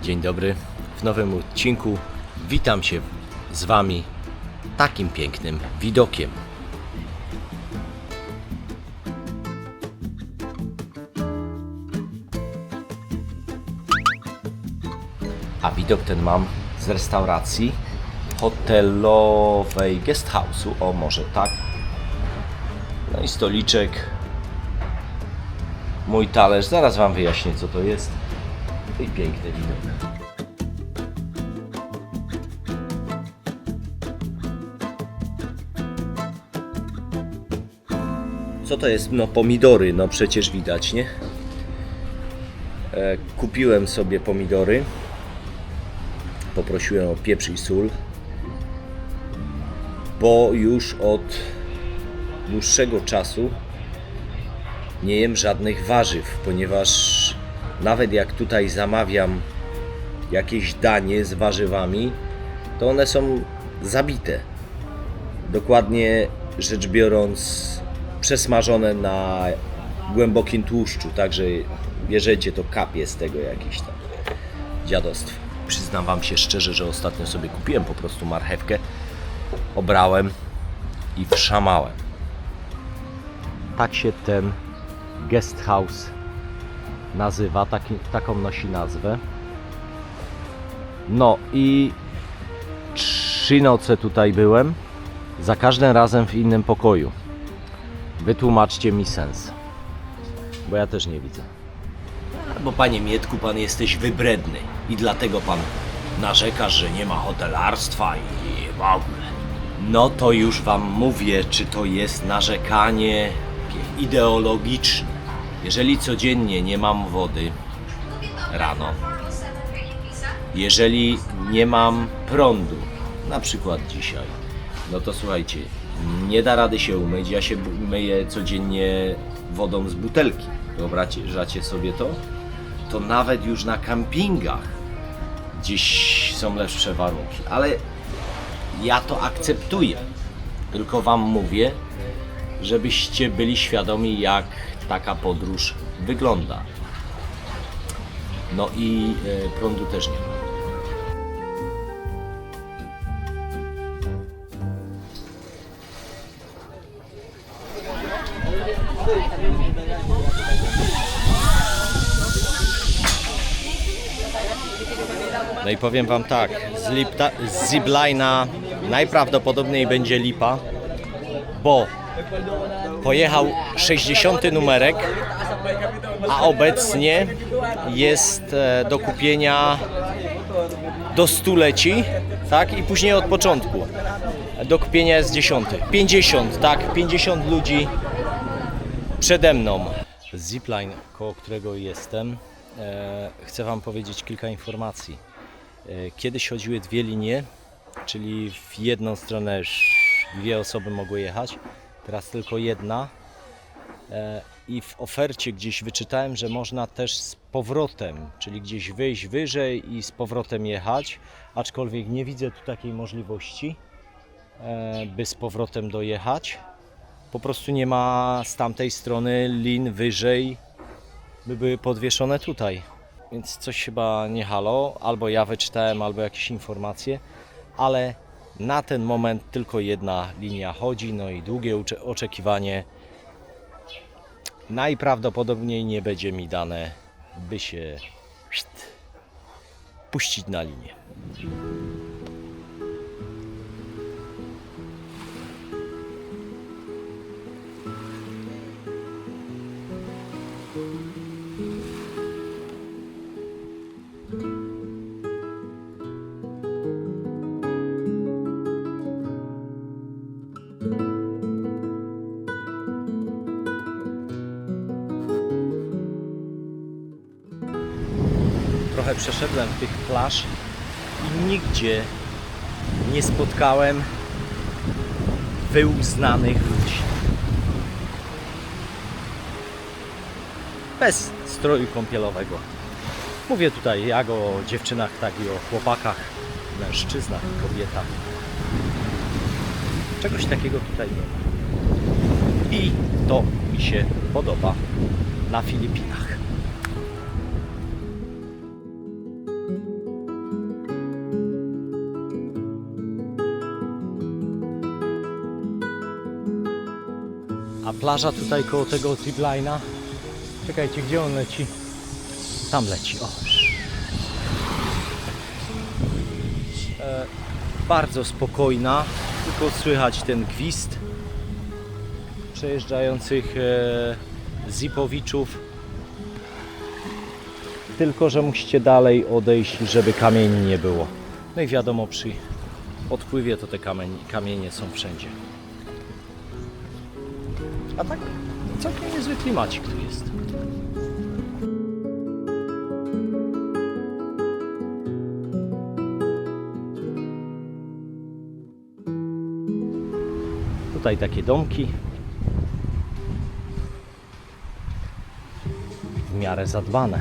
Dzień dobry, w nowym odcinku witam się z Wami takim pięknym widokiem. A widok ten mam z restauracji hotelowej, guest house'u, o może tak. No i stoliczek, mój talerz, zaraz Wam wyjaśnię co to jest. I piękny widok. Co to jest? No pomidory, no przecież widać, nie? Kupiłem sobie pomidory. Poprosiłem o pieprz i sól, bo już od dłuższego czasu nie jem żadnych warzyw, ponieważ nawet jak tutaj zamawiam jakieś danie z warzywami, to one są zabite. Dokładnie rzecz biorąc, przesmażone na głębokim tłuszczu, także bierzecie, to kapie z tego jakieś tam dziadostwo. Przyznam Wam się szczerze, że ostatnio sobie kupiłem po prostu marchewkę, obrałem i wszamałem. Tak się ten guest house nazywa, taką nosi nazwę. No i 3 noce tutaj byłem, za każdym razem w innym pokoju. Wytłumaczcie mi sens, bo ja też nie widzę. Bo Panie Mietku, Pan jesteś wybredny i dlatego Pan narzekasz, że nie ma hotelarstwa i w ogóle. No to już Wam mówię, czy to jest narzekanie ideologiczne. Jeżeli codziennie nie mam wody rano, jeżeli nie mam prądu, na przykład dzisiaj, no to słuchajcie, nie da rady się umyć, ja się myję codziennie wodą z butelki. Wyobraźcie sobie to? To nawet już na kampingach gdzieś są lepsze warunki, ale ja to akceptuję. Tylko Wam mówię, żebyście byli świadomi, jak taka podróż wygląda. No i prądu też nie ma. No i powiem Wam tak, z ziplina najprawdopodobniej będzie lipa, bo pojechał 60 numerek, a obecnie jest do kupienia do 100-leci, tak? I później od początku. Do kupienia jest 10. 50, tak? 50 ludzi przede mną. Zipline, koło którego jestem, chcę Wam powiedzieć kilka informacji. Kiedyś chodziły 2 linie, czyli w jedną stronę 2 osoby mogły jechać, teraz tylko 1. I w ofercie gdzieś wyczytałem, że można też z powrotem, czyli gdzieś wyjść wyżej i z powrotem jechać, aczkolwiek nie widzę tu takiej możliwości, by z powrotem dojechać. Po prostu nie ma z tamtej strony lin wyżej, by były podwieszone tutaj. Więc coś chyba nie halo, albo ja wyczytałem, albo jakieś informacje, ale na ten moment tylko 1 linia chodzi, no i długie oczekiwanie najprawdopodobniej nie będzie mi dane, by się puścić na linię. Trochę przeszedłem tych plaż i nigdzie nie spotkałem wyuznanych ludzi. Bez stroju kąpielowego. Mówię tutaj jak o dziewczynach, tak i o chłopakach, mężczyznach, kobietach. Czegoś takiego tutaj nie ma. I to mi się podoba na Filipinach. A plaża tutaj koło tego ziplina. Czekajcie, gdzie on leci? Tam leci, o. Bardzo spokojna, tylko słychać ten gwizd przejeżdżających zipowiczów. Tylko że musicie dalej odejść, żeby kamieni nie było. No i wiadomo, przy odpływie to te kamienie są wszędzie. A tak całkiem niezły klimacik tu jest. Tutaj takie domki. W miarę zadbane.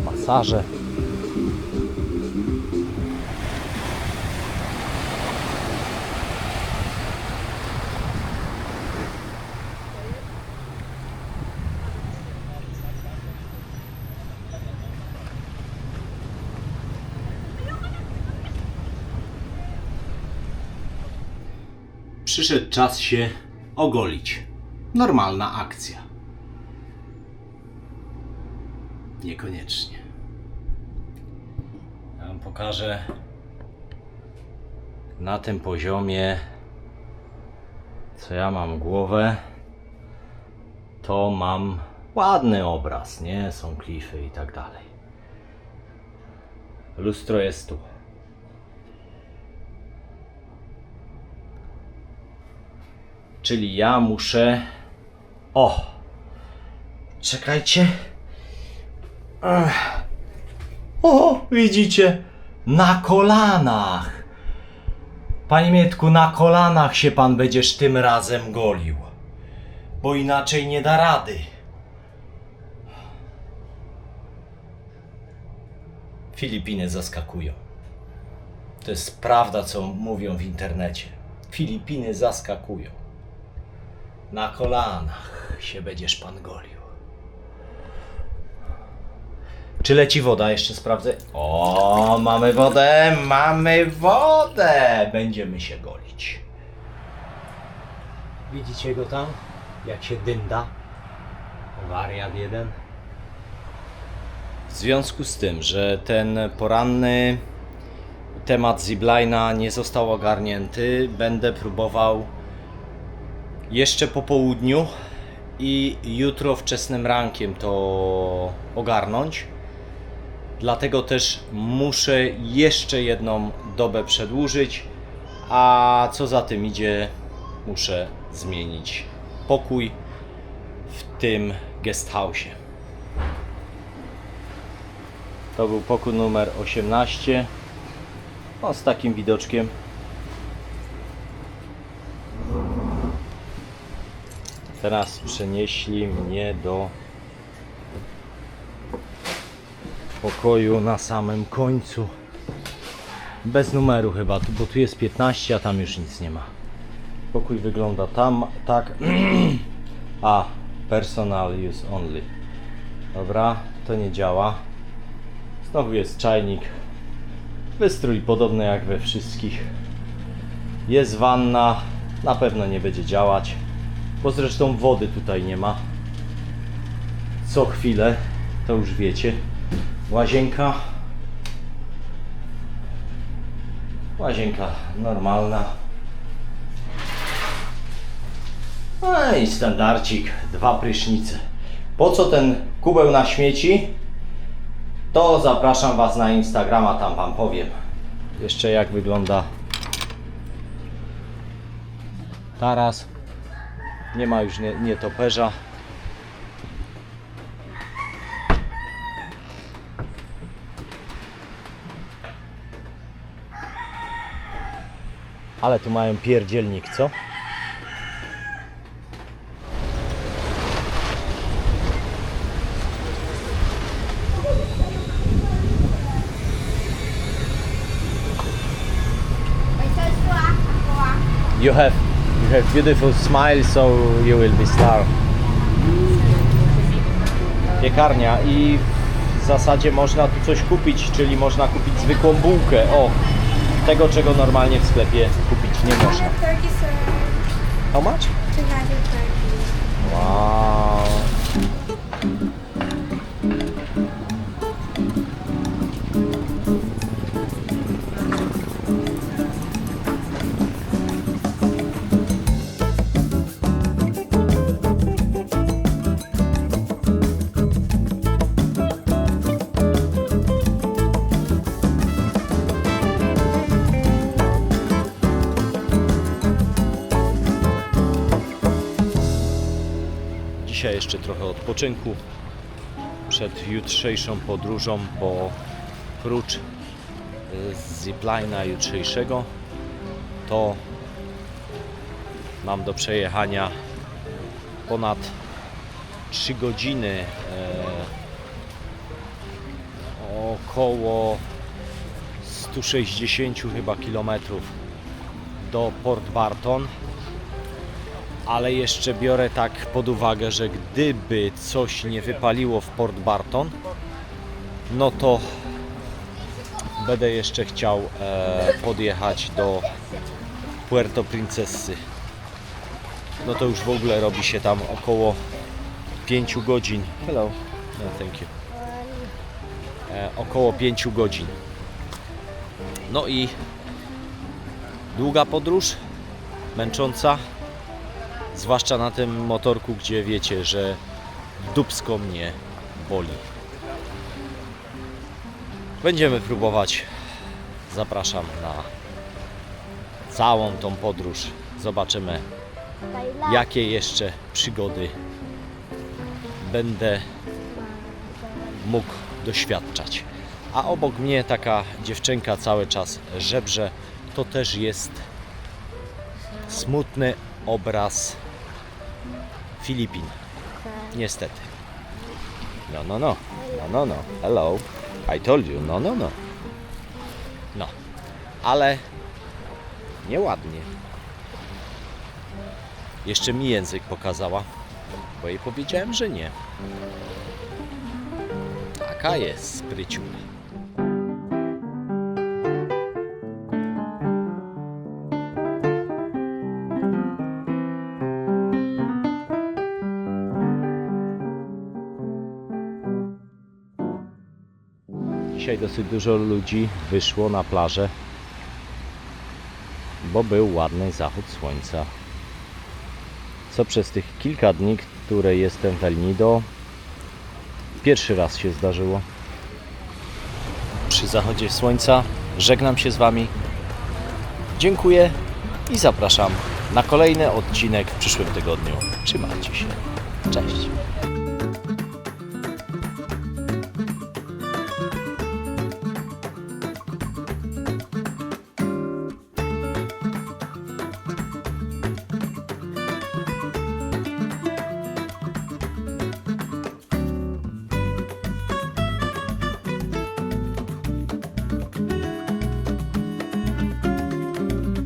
Masaże. Przyszedł czas się ogolić. Normalna akcja. Niekoniecznie. Ja wam pokażę na tym poziomie, co ja mam głowę, to mam ładny obraz, nie? Są klify i tak dalej. Lustro jest tu. Czyli ja muszę... O! Czekajcie. O! Widzicie? Na kolanach! Panie Mietku, na kolanach się pan będziesz tym razem golił. Bo inaczej nie da rady. Filipiny zaskakują. To jest prawda, co mówią w internecie. Filipiny zaskakują. Na kolanach się będziesz pan golił. Czy leci woda? Jeszcze sprawdzę. O, mamy wodę, mamy wodę! Będziemy się golić. Widzicie go tam? Jak się dynda? Wariat jeden. W związku z tym, że ten poranny temat ziplina nie został ogarnięty, będę próbował jeszcze po południu i jutro wczesnym rankiem to ogarnąć. Dlatego też muszę jeszcze jedną dobę przedłużyć, a co za tym idzie, muszę zmienić pokój w tym guest house. To był pokój numer 18, no, z takim widoczkiem. Teraz przenieśli mnie do pokoju na samym końcu. Bez numeru chyba, bo tu jest 15, a tam już nic nie ma. Pokój wygląda tam, tak. A, personal use only. Dobra, to nie działa. Znowu jest czajnik. Wystrój podobny jak we wszystkich. Jest wanna, na pewno nie będzie działać. Bo zresztą wody tutaj nie ma. Co chwilę, to już wiecie. Łazienka. Łazienka normalna. No i standardzik, 2 prysznice. Po co ten kubeł na śmieci? To zapraszam Was na Instagrama, tam Wam powiem. Jeszcze jak wygląda taras. Nie ma już nietoperza. Ale tu mają pierdzielnik, co? You have beautiful smile, so you will be star. Piekarnia i w zasadzie można tu coś kupić, czyli można kupić zwykłą bułkę. O, Tego, czego normalnie w sklepie kupić nie można. Turkey, sir. How much? 200 turkey. Wow. Dzisiaj jeszcze trochę odpoczynku przed jutrzejszą podróżą, bo prócz ziplina jutrzejszego to mam do przejechania ponad 3 godziny, około 160 chyba kilometrów do Port Barton. Ale jeszcze biorę tak pod uwagę, że gdyby coś nie wypaliło w Port Barton, no to będę jeszcze chciał podjechać do Puerto Princessy. No to już w ogóle robi się tam około 5 godzin. Hello. No, thank you. Około 5 godzin. No i długa podróż, męcząca. Zwłaszcza na tym motorku, gdzie wiecie, że dupsko mnie boli. Będziemy próbować. Zapraszam na całą tą podróż. Zobaczymy, jakie jeszcze przygody będę mógł doświadczać. A obok mnie taka dziewczynka cały czas żebrze. To też jest smutny obraz Filipin. Niestety. No, no, no. No, no, no. Hello. I told you. No, no, no. No. Ale nieładnie. Jeszcze mi język pokazała, bo jej powiedziałem, że nie. Taka jest spryciula. Dzisiaj dosyć dużo ludzi wyszło na plażę, bo był ładny zachód słońca. Co przez tych kilka dni, które jestem w El Nido, pierwszy raz się zdarzyło. Przy zachodzie słońca żegnam się z Wami. Dziękuję i zapraszam na kolejny odcinek w przyszłym tygodniu. Trzymajcie się. Cześć.